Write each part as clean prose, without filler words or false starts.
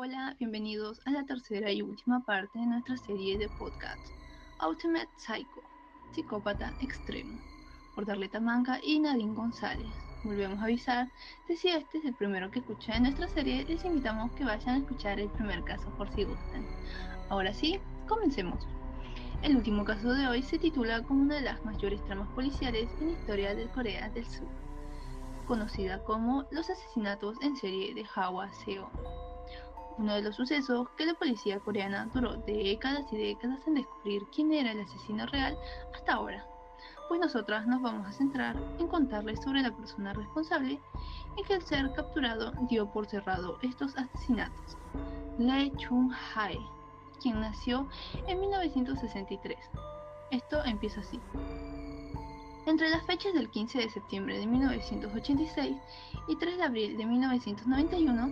Hola, bienvenidos a la tercera y última parte de nuestra serie de podcasts Ultimate Psycho, Psicópata Extremo, por Darleta Manca y Nadine González. Volvemos a avisar de si este es el primero que escuchan en nuestra serie, les invitamos que vayan a escuchar el primer caso por si gustan. Ahora sí, comencemos. El último caso de hoy se titula como una de las mayores tramas policiales en la historia de Corea del Sur, conocida como los asesinatos en serie de Hwa Seong. Uno de los sucesos que la policía coreana duró décadas y décadas en descubrir quién era el asesino real hasta ahora, pues nosotras nos vamos a centrar en contarles sobre la persona responsable y que al ser capturado dio por cerrado estos asesinatos, Lee Chung-hae, quien nació en 1963. Esto empieza así. Entre las fechas del 15 de septiembre de 1986 y 3 de abril de 1991,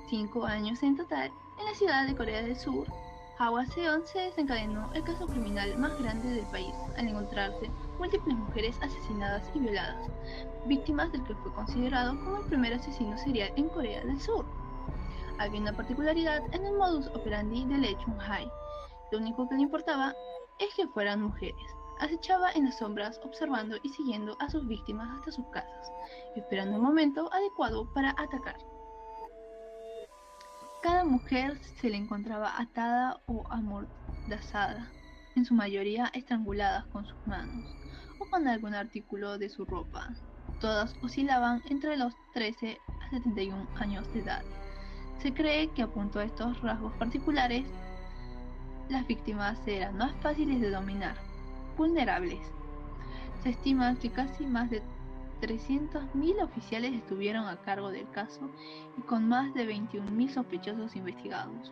5 años en total, en la ciudad de Corea del Sur, Hwa Seong se desencadenó el caso criminal más grande del país, al encontrarse múltiples mujeres asesinadas y violadas, víctimas del que fue considerado como el primer asesino serial en Corea del Sur. Había una particularidad en el modus operandi de Lee Chung-hae. Lo único que le importaba es que fueran mujeres. Acechaba en las sombras, observando y siguiendo a sus víctimas hasta sus casas, esperando el momento adecuado para atacar. Cada mujer se le encontraba atada o amordazada, en su mayoría estranguladas con sus manos o con algún artículo de su ropa. Todas oscilaban entre los 13 a 71 años de edad. Se cree que apuntó a estos rasgos particulares, las víctimas eran más fáciles de dominar, vulnerables. Se estima que casi más de 300.000 oficiales estuvieron a cargo del caso y con más de 21.000 sospechosos investigados.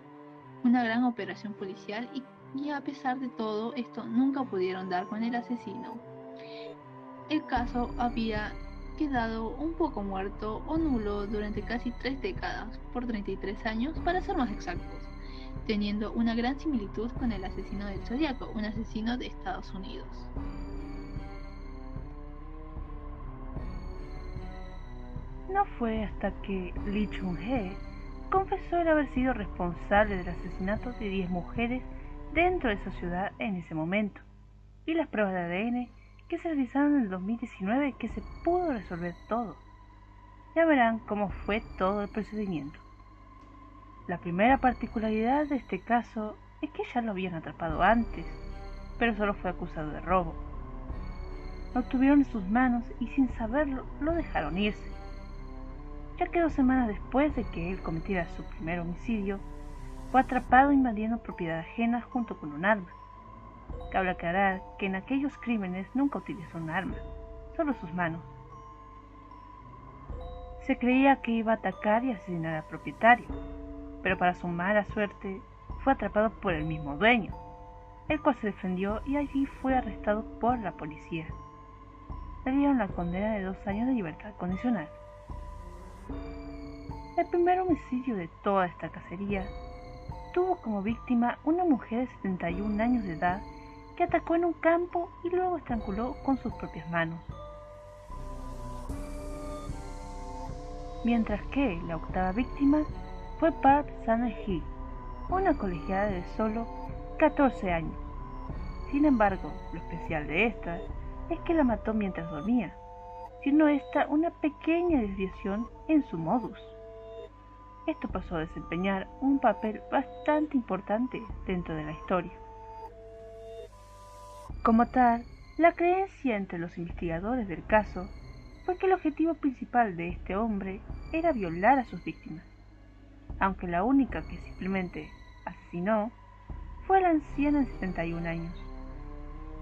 Una gran operación policial y a pesar de todo esto nunca pudieron dar con el asesino. El caso había quedado un poco muerto o nulo durante casi 3 décadas, por 33 años para ser más exactos, teniendo una gran similitud con el asesino del Zodíaco, un asesino de Estados Unidos. No fue hasta que Lee Chung-hae confesó el haber sido responsable del asesinato de 10 mujeres dentro de esa ciudad en ese momento, y las pruebas de ADN que se realizaron en el 2019 que se pudo resolver todo. Ya verán cómo fue todo el procedimiento. La primera particularidad de este caso es que ya lo habían atrapado antes, pero solo fue acusado de robo. Lo tuvieron en sus manos y sin saberlo lo dejaron irse, ya que 2 semanas después de que él cometiera su primer homicidio, fue atrapado invadiendo propiedad ajena junto con un arma. Cabe aclarar que en aquellos crímenes nunca utilizó un arma, solo sus manos. Se creía que iba a atacar y asesinar al propietario, pero para su mala suerte fue atrapado por el mismo dueño, el cual se defendió y allí fue arrestado por la policía. Le dieron la condena de 2 años de libertad condicional. El primer homicidio de toda esta cacería tuvo como víctima una mujer de 71 años de edad que atacó en un campo y luego estranguló con sus propias manos. Mientras que la octava víctima fue Park Sang-hee, una colegiala de solo 14 años. Sin embargo, lo especial de esta es que la mató mientras dormía, siendo esta una pequeña desviación en su modus. Esto pasó a desempeñar un papel bastante importante dentro de la historia. Como tal, la creencia entre los investigadores del caso fue que el objetivo principal de este hombre era violar a sus víctimas, aunque la única que simplemente asesinó fue la anciana de 71 años,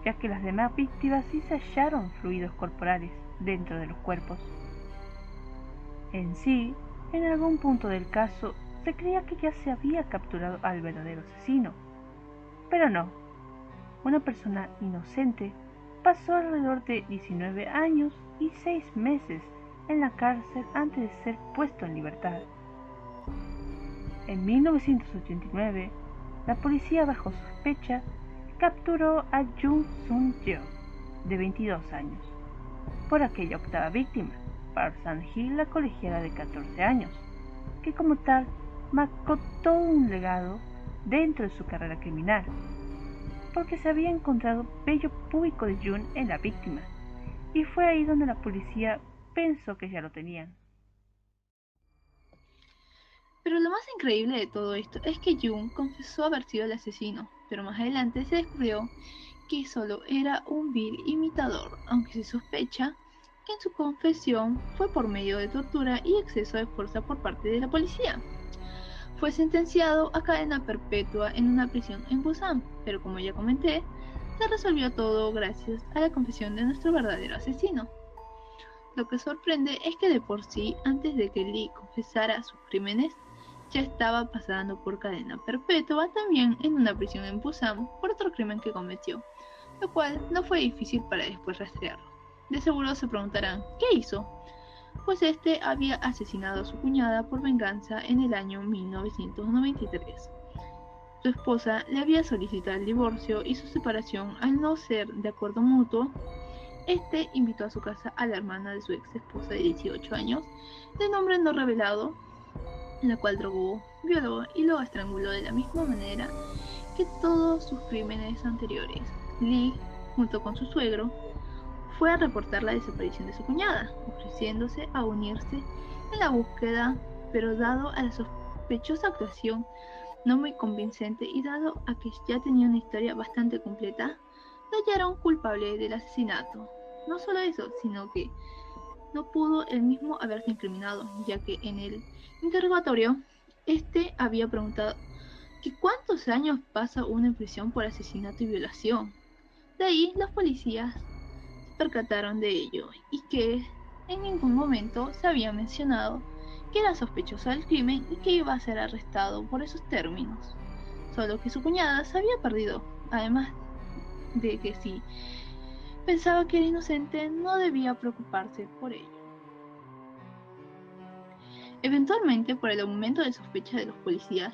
ya que las demás víctimas sí se hallaron fluidos corporales dentro de los cuerpos. En sí, en algún punto del caso se creía que ya se había capturado al verdadero asesino, pero no. Una persona inocente pasó alrededor de 19 años y 6 meses en la cárcel antes de ser puesto en libertad. En 1989, la policía bajo sospecha capturó a Jung Sun-yeol, de 22 años, por aquella octava víctima, Park Sang-hee, la colegiala de 14 años, que como tal marcó todo un legado dentro de su carrera criminal, porque se había encontrado vello púbico de June en la víctima, y fue ahí donde la policía pensó que ya lo tenían. Pero lo más increíble de todo esto es que June confesó haber sido el asesino, pero más adelante se descubrió que solo era un vil imitador, aunque se sospecha que en su confesión fue por medio de tortura y exceso de fuerza por parte de la policía. Fue sentenciado a cadena perpetua en una prisión en Busan, pero como ya comenté, se resolvió todo gracias a la confesión de nuestro verdadero asesino. Lo que sorprende es que de por sí, antes de que Lee confesara sus crímenes, ya estaba pasando por cadena perpetua también en una prisión en Busan por otro crimen que cometió, lo cual no fue difícil para después rastrearlo. De seguro se preguntarán, ¿qué hizo? Pues este había asesinado a su cuñada por venganza en el año 1993. Su esposa le había solicitado el divorcio y su separación al no ser de acuerdo mutuo. Este invitó a su casa a la hermana de su ex esposa de 18 años, de nombre no revelado, la cual drogó, violó y luego estranguló de la misma manera que todos sus crímenes anteriores. Lee, junto con su suegro, fue a reportar la desaparición de su cuñada, ofreciéndose a unirse en la búsqueda, pero dado a la sospechosa actuación no muy convincente y dado a que ya tenía una historia bastante completa, lo hallaron culpable del asesinato. No solo eso, sino que no pudo él mismo haberse incriminado, ya que en el interrogatorio este había preguntado que cuántos años pasa uno en prisión por asesinato y violación. De ahí los policías se percataron de ello y que en ningún momento se había mencionado que era sospechoso del crimen y que iba a ser arrestado por esos términos. Solo que su cuñada se había perdido, además de que si pensaba que era inocente no debía preocuparse por ello. Eventualmente, por el aumento de sospecha de los policías,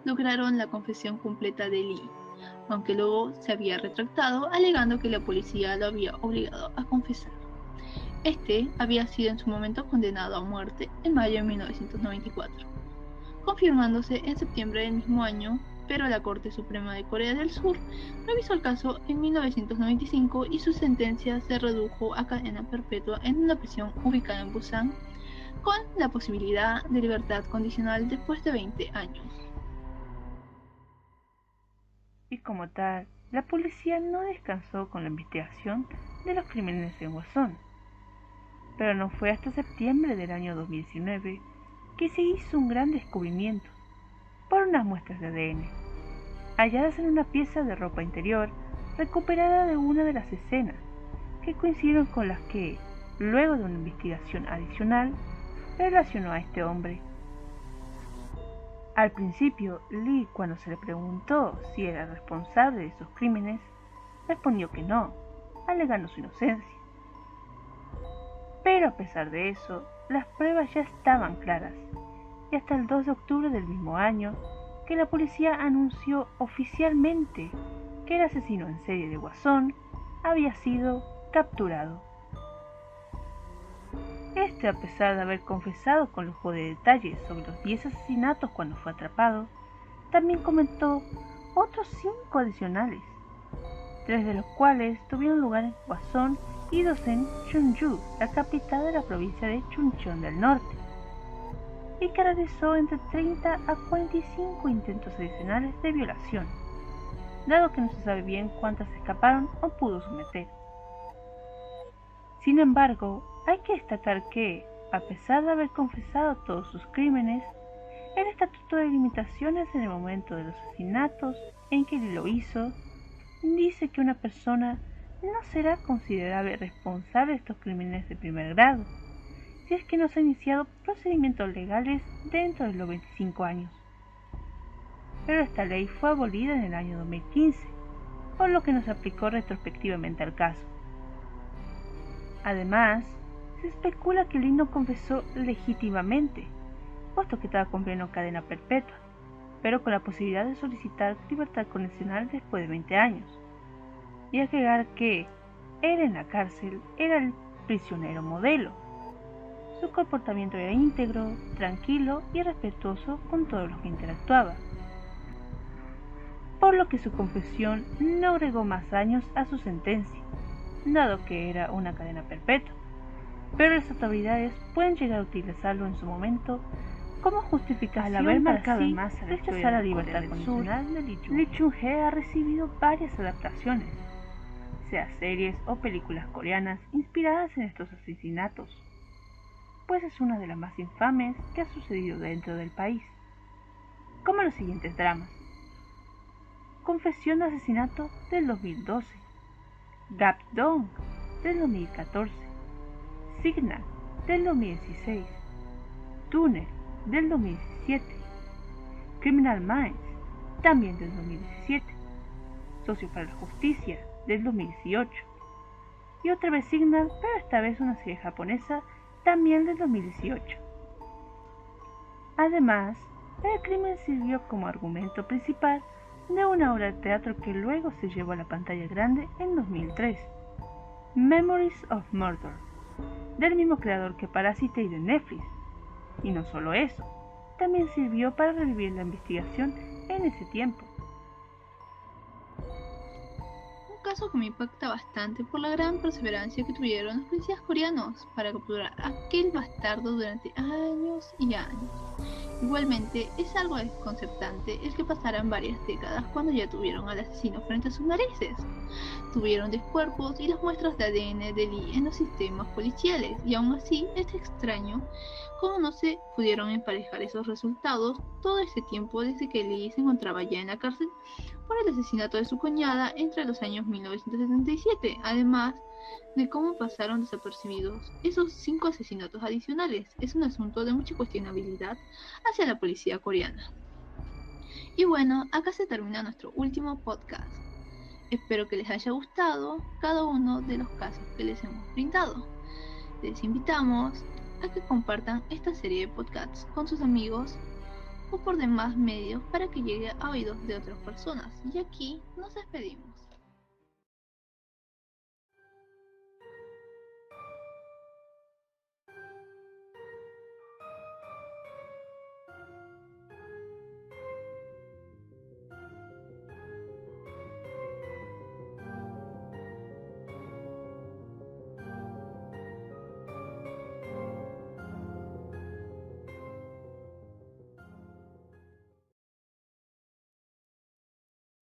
lograron la confesión completa de Lee, aunque luego se había retractado alegando que la policía lo había obligado a confesar. Este había sido en su momento condenado a muerte en mayo de 1994, confirmándose en septiembre del mismo año, pero la Corte Suprema de Corea del Sur revisó el caso en 1995 y su sentencia se redujo a cadena perpetua en una prisión ubicada en Busan, con la posibilidad de libertad condicional después de 20 años. Y como tal, la policía no descansó con la investigación de los crímenes en Guasón. Pero no fue hasta septiembre del año 2019 que se hizo un gran descubrimiento por unas muestras de ADN, halladas en una pieza de ropa interior recuperada de una de las escenas, que coincidieron con las que, luego de una investigación adicional, relacionó a este hombre. Al principio, Lee, cuando se le preguntó si era responsable de esos crímenes, respondió que no, alegando su inocencia. Pero a pesar de eso, las pruebas ya estaban claras, y hasta el 2 de octubre del mismo año, que la policía anunció oficialmente que el asesino en serie de Guasón había sido capturado. Este, a pesar de haber confesado con lujo de detalles sobre los 10 asesinatos cuando fue atrapado, también comentó otros 5 adicionales, 3 de los cuales tuvieron lugar en Hwasun y 2 en Chungju, la capital de la provincia de Chuncheon del Norte, y que realizó entre 30 a 45 intentos adicionales de violación, dado que no se sabe bien cuántas escaparon o pudo someter. Sin embargo, hay que destacar que, a pesar de haber confesado todos sus crímenes, el Estatuto de Limitaciones en el momento de los asesinatos en que lo hizo dice que una persona no será considerada responsable de estos crímenes de primer grado si es que no se han iniciado procedimientos legales dentro de los 25 años. Pero esta ley fue abolida en el año 2015, por lo que no se aplicó retrospectivamente al caso. Además, se especula que Lee no confesó legítimamente, puesto que estaba cumpliendo cadena perpetua, pero con la posibilidad de solicitar libertad condicional después de 20 años, y agregar que él en la cárcel era el prisionero modelo, Su comportamiento era íntegro, tranquilo y respetuoso con todos los que interactuaba, por lo que su confesión no agregó más años a su sentencia, dado que era una cadena perpetua. Pero las autoridades pueden llegar a utilizarlo en su momento como justificación al haber marcado para en así masa la rechazar historia la de libertad Corea del condicional Sur. de Lee Lee Chung-hee. Chung-hee ha recibido varias adaptaciones, sea series o películas coreanas inspiradas en estos asesinatos, pues es una de las más infames que ha sucedido dentro del país, como los siguientes dramas: Confesión de asesinato del 2012, Gap-dong del 2014, Signal del 2016, Túnel del 2017, Criminal Minds también del 2017, Socio para la Justicia del 2018 y otra vez Signal, pero esta vez una serie japonesa también del 2018. Además, el crimen sirvió como argumento principal de una obra de teatro que luego se llevó a la pantalla grande en 2003, Memories of Murder, del mismo creador que Parasite y de Netflix. Y no solo eso, también sirvió para revivir la investigación en ese tiempo. Un caso que me impacta bastante por la gran perseverancia que tuvieron los policías coreanos para capturar a aquel bastardo durante años y años. Igualmente, es algo desconcertante el que pasaran varias décadas cuando ya tuvieron al asesino frente a sus narices. Tuvieron descuerpos y las muestras de ADN de Lee en los sistemas policiales, y aún así es extraño cómo no se pudieron emparejar esos resultados todo ese tiempo desde que Lee se encontraba ya en la cárcel por el asesinato de su cuñada entre los años 1977, además de cómo pasaron desapercibidos esos 5 asesinatos adicionales. Es un asunto de mucha cuestionabilidad hacia la policía coreana. Y bueno, acá se termina nuestro último podcast. Espero que les haya gustado cada uno de los casos que les hemos brindado. Les invitamos a que compartan esta serie de podcasts con sus amigos o por demás medios para que llegue a oídos de otras personas. Y aquí nos despedimos.